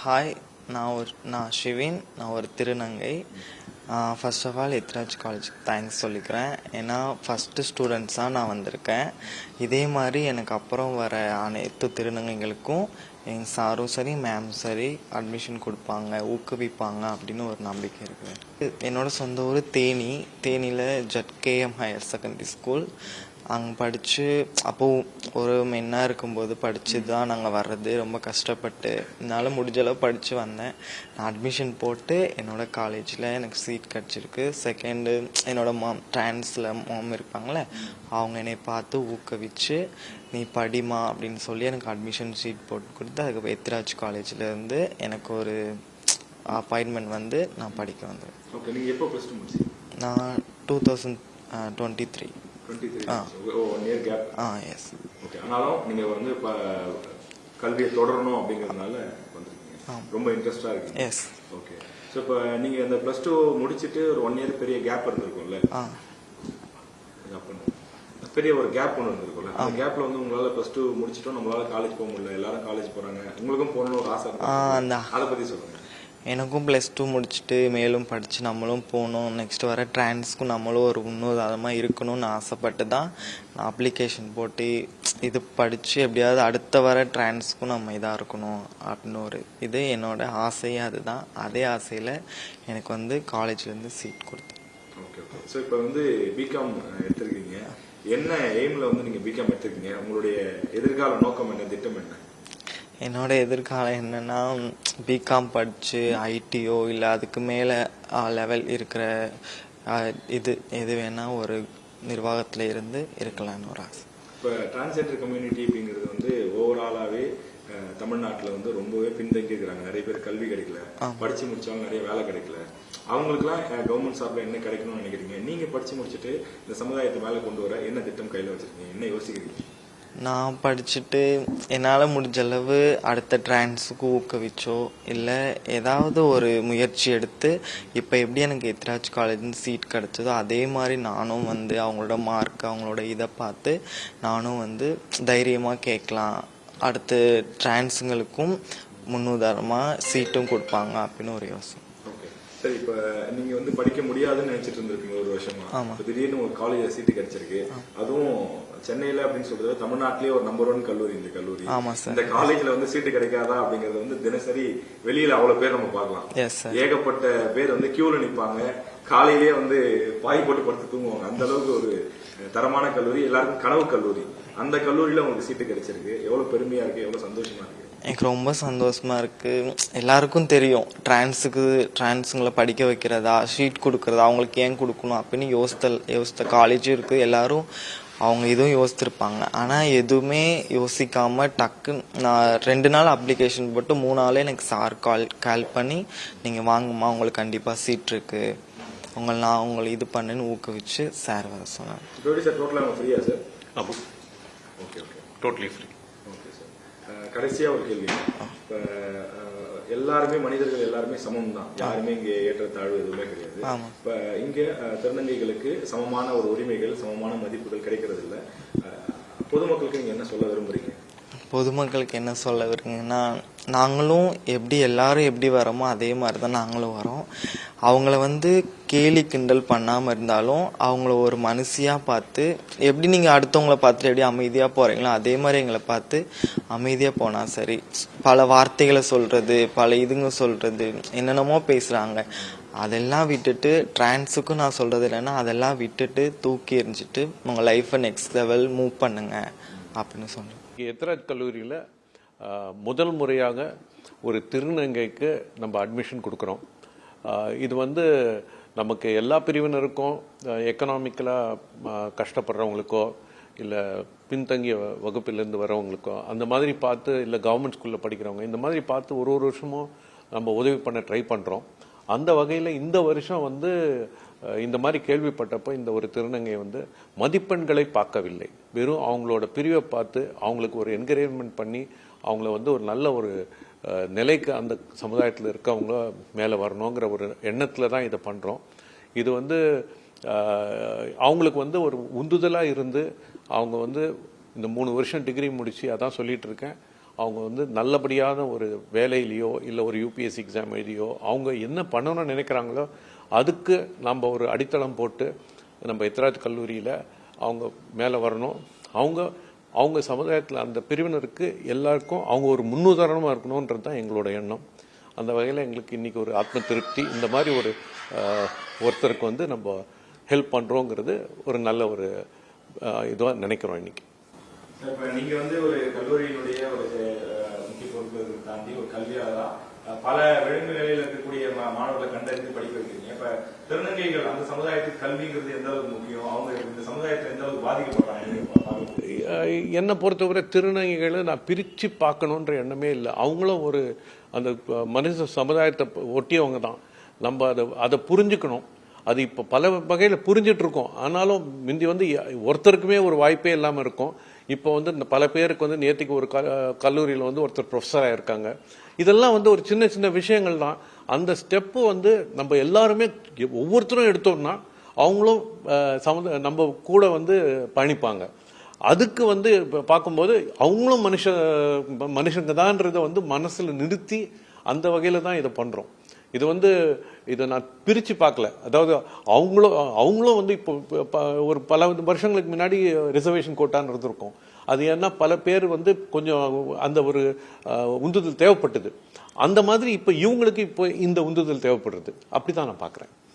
Hi, நான் ஷிவின். நான் ஒரு திருநங்கை. ஃபர்ஸ்ட் ஆஃப் ஆல் எத்ராஜ் காலேஜுக்கு தேங்க்ஸ் சொல்லிக்கிறேன். ஏன்னா ஃபஸ்ட்டு ஸ்டூடெண்ட்ஸாக நான் வந்திருக்கேன். இதே மாதிரி எனக்கு அப்புறம் வர அனைத்து திருநங்கைகளுக்கும் எங்கள் சாரும் சரி மேமும் சரி அட்மிஷன் கொடுப்பாங்க, ஊக்குவிப்பாங்க அப்படின்னு ஒரு நம்பிக்கை இருக்குது. என்னோட சொந்த ஊர் தேனியில் JKM ஹையர் செகண்டரி ஸ்கூல். அங்கே படித்து அப்போது ஒரு மென்னாக இருக்கும்போது படித்து தான் நாங்கள் வர்றது. ரொம்ப கஷ்டப்பட்டு என்னால் முடிஞ்சளவு படித்து வந்தேன். நான் அட்மிஷன் போட்டு என்னோடய காலேஜில் எனக்கு சீட் கிடச்சிருக்கு. செகண்டு என்னோடய ட்ரான்ஸில் மாம் இருப்பாங்களே, அவங்க என்னை பார்த்து ஊக்குவிச்சு நீ படிமா அப்படின்னு சொல்லி எனக்கு அட்மிஷன் சீட் போட்டு கொடுத்து அதுக்கு எத்ராஜ் காலேஜிலேருந்து எனக்கு ஒரு அப்பாயின்மெண்ட் வந்து நான் படிக்க வந்தேன். ஓகே, நீங்கள் எப்போ ப்ளஸ் டூ முடிச்சீங்க? நான் 2023. எஸ். ஓகே, ஆனாலும் நீங்கள் வந்து இப்போ கல்வியை தொடரணும் அப்படிங்கிறதுனால வந்திருக்கீங்க, ரொம்ப இன்ட்ரெஸ்டாக இருக்கீங்க. எஸ். ஓகே, ஸோ இப்போ நீங்கள் இந்த ப்ளஸ் டூ முடிச்சுட்டு ஒரு 1 இயர் பெரிய கேப் இருந்திருக்கும்ல, பெரிய ஒரு கேப் ஒன்று இருந்திருக்கும்ல, அந்த கேப்ல வந்து உங்களால் ப்ளஸ் டூ முடிச்சுட்டோம், நம்மளால காலேஜ் போக முடியல, எல்லாரும் காலேஜ் போகிறாங்க, உங்களுக்கும் போகணும்னு ஒரு ஆசை, அதை பற்றி சொல்லுங்கள். எனக்கும் +2 முடிச்சுட்டு மேலும் படித்து நம்மளும் போகணும், நெக்ஸ்ட் வர ட்ரான்ஸ்க்கும் நம்மளும் ஒரு உன்னதமாக இருக்கணும்னு ஆசைப்பட்டு தான் நான் அப்ளிகேஷன் போட்டு இது படித்து எப்படியாவது அடுத்த வர ட்ரான்ஸ்க்கும் நம்ம இதாக இருக்கணும் அப்படின்னு ஒரு இது என்னோட ஆசையே அதுதான். அதே ஆசையில் எனக்கு வந்து காலேஜ்லேருந்து சீட் கொடுத்தேன். ஓகே ஓகே, ஸோ இப்போ வந்து பிகாம் எடுத்திருக்கீங்க, என்ன எய்மில் வந்து நீங்கள் பிகாம் எடுத்திருக்கீங்க? உங்களுடைய எதிர்கால நோக்கம் என்ன, திட்டம் என்ன? என்னோட எதிர்காலம் என்னென்னா பிகாம் படித்து ஐடியோ இல்லை அதுக்கு மேலே லெவல் இருக்கிற எது வேணால் ஒரு நிர்வாகத்தில் இருந்து இருக்கலாம்னு ஒரு ஆசை. இப்போ டிரான்ஸ்ஜெண்டர் கம்யூனிட்டி அப்படிங்கிறது வந்து ஓவராலாகவே தமிழ்நாட்டில் வந்து ரொம்பவே பின்தங்கி இருக்கிறாங்க. நிறைய பேர் கல்வி கிடைக்கல, படித்து முடிச்சாலும் நிறைய வேலை கிடைக்கல. அவங்களுக்குலாம் கவர்மெண்ட் சார்பில் என்ன கிடைக்கணும்னு நினைக்கிறீங்க? நீங்கள் படித்து முடிச்சுட்டு இந்த சமுதாயத்தை மேலே கொண்டு வர என்ன திட்டம் கையில் வச்சுருக்கீங்க, என்ன யோசிக்கிறீங்க? நான் படிச்சுட்டு என்னால் முடிஞ்ச அளவு அடுத்த ட்ரான்ஸுக்கு ஊக்குவிச்சோ இல்லை ஏதாவது ஒரு முயற்சி எடுத்து இப்போ எப்படி எனக்கு எத்ராஜ் காலேஜ்னு சீட் கிடச்சதோ அதே மாதிரி நானும் வந்து அவங்களோட மார்க் அவங்களோட இதை பார்த்து நானும் வந்து தைரியமாக கேட்கலாம், அடுத்த ட்ரான்ஸுங்களுக்கும் முன்னுதாரணமாக சீட்டும் கொடுப்பாங்க அப்படின்னு ஒரு யோசனை. சரி, இப்போ நீங்கள் வந்து படிக்க முடியாதுன்னு நினச்சிட்டு இருந்திருப்பீங்க ஒரு வருஷமா. இப்போ திடீர்னு ஒரு காலேஜில் சீட்டு கிடைச்சிருக்கு, அதுவும் சென்னையில் அப்படின்னு சொல்றது தமிழ்நாட்டிலேயே ஒரு நம்பர் 1 கல்லூரி இந்த கல்லூரி. இந்த காலேஜில் வந்து சீட்டு கிடைக்காதா அப்படிங்கறது வந்து தினசரி வெளியில அவ்வளவு பேர் நம்ம பார்க்கலாம். ஏகப்பட்ட பேர் வந்து கியூல நிற்பாங்க, காலையிலேயே வந்து பாய் போட்டு படுத்து தூங்குவாங்க. அந்த அளவுக்கு ஒரு தரமான கல்லூரி, எல்லாருக்கும் கனவு கல்லூரி. அந்த கல்லூரியில உங்களுக்கு சீட்டு கிடைச்சிருக்கு, எவ்வளவு பெருமையா இருக்கு, எவ்வளவு சந்தோஷமா இருக்கு? எனக்கு ரொம்ப சந்தோஷமா இருக்கு. எல்லாருக்கும் தெரியும் ட்ரான்ஸுங்களை படிக்க வைக்கிறதா ஷீட் கொடுக்கறதா அவங்களுக்கு ஏன் கொடுக்கணும் அப்படின்னு யோசித்த காலேஜும் இருக்கு. எல்லாரும் அவங்க இதுவும் யோசித்திருப்பாங்க. ஆனால் எதுவுமே யோசிக்காம டக்கு நான் 2 நாள் அப்ளிகேஷன் போட்டு 3 நாளே எனக்கு சார் கால் பண்ணி நீங்கள் வாங்கம்மா உங்களுக்கு கண்டிப்பாக சீட் இருக்கு, நான் உங்களை இது பண்ணுன்னு ஊக்குவிச்சு சார் வர சொன்னாங்க. கடைசியா ஒரு கேள்வி, எல்லாருமே மனிதர்கள் எல்லாருமே சமம் தான், யாருமே இங்க ஏற்றத்தாழ்வு எதுவுமே கிடையாது. இப்ப இங்க திருநங்கைகளுக்கு சமமான ஒரு உரிமைகள் சமமான மதிப்புகள் கிடைக்கிறது இல்ல. பொதுமக்களுக்கு நீங்க என்ன சொல்ல விரும்புறீங்க? பொதுமக்களுக்கு என்ன சொல்ல விரும்புங்கன்னா, நாங்களும் எல்லாரும் எப்படி வரோமோ அதே மாதிரி தான் நாங்களும் வரோம். அவங்கள வந்து கேலி கிண்டல் பண்ணாமல் இருந்தாலும் அவங்கள ஒரு மனுஷியாக பார்த்து எப்படி நீங்கள் அடுத்தவங்கள பார்த்துட்டு எப்படி அமைதியாக போகிறீங்களோ அதே மாதிரி எங்களை பார்த்து அமைதியாக போனால் சரி. பல வார்த்தைகளை சொல்கிறது, பல இதுங்க சொல்கிறது, என்னென்னமோ பேசுகிறாங்க, அதெல்லாம் விட்டுட்டு ட்ரான்ஸுக்கும் நான் சொல்கிறது இல்லைன்னா அதெல்லாம் விட்டுட்டு தூக்கி எறிஞ்சிட்டு உங்கள் லைஃப்பை நெக்ஸ்ட் லெவல் மூவ் பண்ணுங்க அப்படின்னு சொல்கிறேன். எத்ராஜ் கல்லூரியில் முதல் முறையாக ஒரு திருநங்கைக்கு நம்ம அட்மிஷன் கொடுக்குறோம். இது வந்து நமக்கு எல்லா பிரிவினருக்கும், எக்கனாமிக்கலாக கஷ்டப்படுறவங்களுக்கோ இல்லை பின்தங்கிய வகுப்பிலேருந்து வரவங்களுக்கோ அந்த மாதிரி பார்த்து, இல்லை கவர்மெண்ட் ஸ்கூலில் படிக்கிறவங்க இந்த மாதிரி பார்த்து ஒரு வருஷமும் நம்ம உதவி பண்ண ட்ரை பண்ணுறோம். அந்த வகையில் இந்த வருஷம் வந்து இந்த மாதிரி கேள்விப்பட்டப்போ இந்த ஒரு திருநங்கை வந்து மதிப்பெண்களை பார்க்கவில்லை, வெறும் அவங்களோட பிரிவை பார்த்து அவங்களுக்கு ஒரு என்கரேஜ்மெண்ட் பண்ணி அவங்கள வந்து ஒரு நல்ல ஒரு நிலைக்கு அந்த சமுதாயத்தில் இருக்கவங்கள மேலே வரணுங்கிற ஒரு எண்ணத்தில் தான் இதை பண்ணுறோம். இது வந்து அவங்களுக்கு வந்து ஒரு உந்துதலாக இருந்து அவங்க வந்து இந்த 3 வருஷம் டிகிரி முடித்து அதான் சொல்லிட்டு இருக்கேன், அவங்க வந்து நல்லபடியான ஒரு வேலையிலையோ இல்லை ஒரு யூபிஎஸ்சி எக்ஸாம் எழுதியோ அவங்க என்ன பண்ணணும்னு நினைக்கிறாங்களோ அதுக்கு நம்ம ஒரு அடித்தளம் போட்டு நம்ம எத்திராஜ் கல்லூரியில் அவங்க மேலே வரணும். அவங்க சமுதாயத்தில் அந்த பிரிவினருக்கு எல்லாருக்கும் அவங்க ஒரு முன்னுதாரணமாக இருக்கணுன்றது தான் எங்களோட எண்ணம். அந்த வகையில் எங்களுக்கு இன்றைக்கி ஒரு ஆத்ம திருப்தி. இந்த மாதிரி ஒருத்தருக்கு வந்து நம்ம ஹெல்ப் பண்ணுறோங்கிறது ஒரு நல்ல ஒரு இதுவாக நினைக்கிறோம் இன்றைக்கி. இப்போ நீங்கள் வந்து ஒரு கல்லூரியினுடைய ஒரு முக்கிய பொறுப்பை தாண்டி ஒரு கல்வியாளராக பல விளிம்பு நிலையில் இருக்கக்கூடிய மாணவர்களை கண்டறிந்து படிக்க வைக்கிறீங்க. இப்ப திருநங்கைகள் அந்த சமுதாயத்துக்கு கல்விங்கிறது எந்த அளவுக்கு முக்கியம், அவங்க இந்த சமுதாயத்தை எந்த அளவுக்கு பாதிக்கப்படுறாங்க? என்னை பொறுத்தவரை திருநங்கைகளை நான் பிரித்து பார்க்கணுன்ற எண்ணமே இல்லை. அவங்களும் ஒரு அந்த மனுஷ சமுதாயத்தை ஒட்டியவங்க தான். நம்ம அதை புரிஞ்சுக்கணும். அது இப்போ பல வகையில் புரிஞ்சிட்டு இருக்கோம். ஆனாலும் முந்தி வந்து ஒருத்தருக்குமே ஒரு வாய்ப்பே இல்லாமல் இருக்கும். இப்போ வந்து பல பேருக்கு வந்து நேற்றுக்கு ஒரு கல்லூரியில் வந்து ஒருத்தர் ப்ரொஃபஸராக இருக்காங்க. இதெல்லாம் வந்து ஒரு சின்ன சின்ன விஷயங்கள் தான். அந்த ஸ்டெப்பு வந்து நம்ம எல்லாருமே ஒவ்வொருத்தரும் எடுத்தோம்னா அவங்களும் நம்ம கூட வந்து பயணிப்பாங்க. அதுக்கு வந்து பார்க்கும்போது அவங்களும் மனுஷங்க தான்றதை வந்து மனசில் நிறுத்தி அந்த வகையில் தான் இதை பண்ணுறோம். இது வந்து இதை நான் பிரித்து பார்க்கல. அதாவது அவங்களும் வந்து இப்போ ஒரு பல வருஷங்களுக்கு முன்னாடி ரிசர்வேஷன் கோட்டான்னு இருந்திருக்கும். அது ஏன்னா பல பேர் வந்து கொஞ்சம் அந்த ஒரு உந்துதல் தேவைப்பட்டது. அந்த மாதிரி இப்போ இவங்களுக்கு இப்போ இந்த உந்துதல் தேவைப்படுறது. அப்படி தான் நான் பார்க்குறேன்.